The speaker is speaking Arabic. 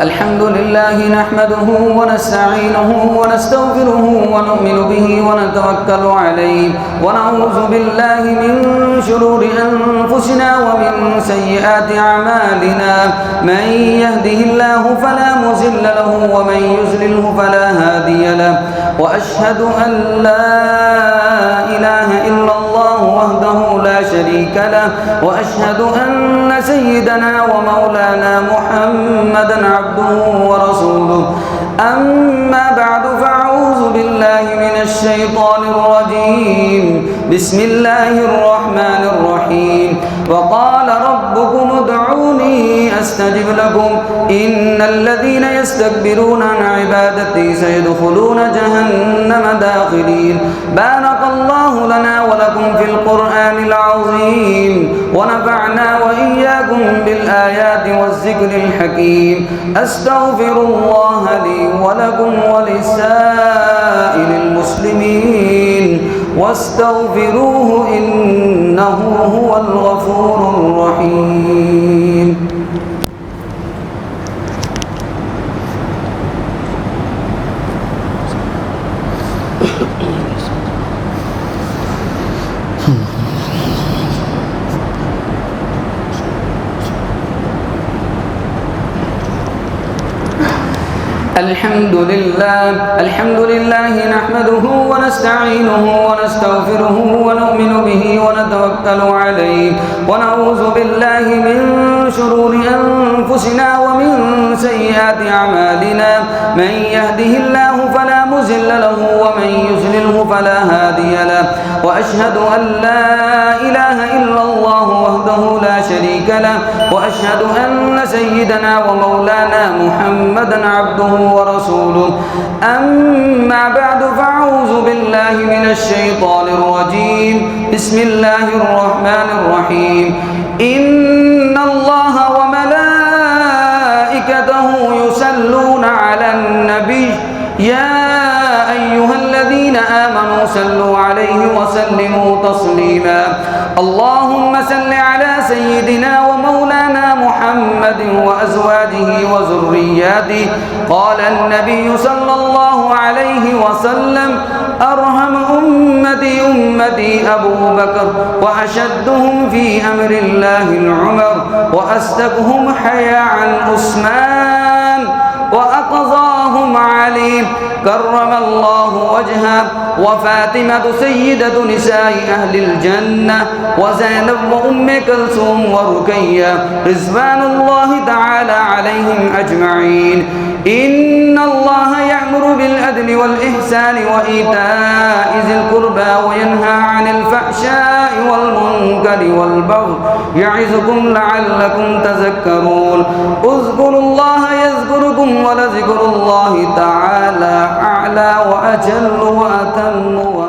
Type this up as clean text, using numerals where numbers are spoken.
الحمد لله نحمده ونستعينه ونستغفره ونؤمن به ونتوكل عليه ونعوذ بالله من شرور أنفسنا ومن سيئات أعمالنا من يهده الله فلا مضل له ومن يضلله فلا هادي له وأشهد أن لا إله إلا الله وحده لا شريك له وأشهد أن سيدنا ومولانا محمدا عبده ورسوله أما بعد فأعوذ بالله من الشيطان الرجيم بسم الله الرحمن الرحيم وقال ربكم ادعوني أستجب لكم إن الذين يستكبرون عن عبادتي سيدخلون جهنم داخلين بارك الله لنا ولكم في القرآن العظيم ونفعنا وإياكم بالآيات والذكر الحكيم أستغفر الله لي ولكم ولسائر المسلمين واستغفروه إنه هو الغفور الرحيم الحمد لله نحمده ونستعينه ونستغفره ونؤمن به ونتوكل عليه ونعوذ بالله من شرور أنفسنا ومن سيئات أعمالنا من يهده الله فلا مضل له ومن يضلله فلا هادي له وأشهد أن لا إله إلا الله وحده لا شريك له وأشهد أن سيدنا ومولانا محمدا عبده ورسوله أما بعد فأعوذ بالله من الشيطان الرجيم بسم الله الرحمن الرحيم إن الله وملائكته يصلون على النبي يا أيها الذين آمنوا صلوا عليه وسلموا تسليما اللهم صل على سيدنا ومولانا محمد وأزواجه وذرياته قال النبي صلى الله عليه وسلم أرحم أمتي أبو بكر وأشدهم في أمر الله العمر وأصدقهم حياء عثمان وأقضاهم علي كرم الله وجهه وفاطمة سيدة نساء أهل الجنة وزينب وأم كلثوم ورقية رضوان الله تعالى عليهم أجمعين إن الله يأمر بالعدل والإحسان وإيتاء ذي القربى وينهى عن الفحشاء والمنكر والبغي يعظكم لعلكم تذكرون اذكروا الله يذكركم ولذكر الله تعالى أعلى وأجل وأتم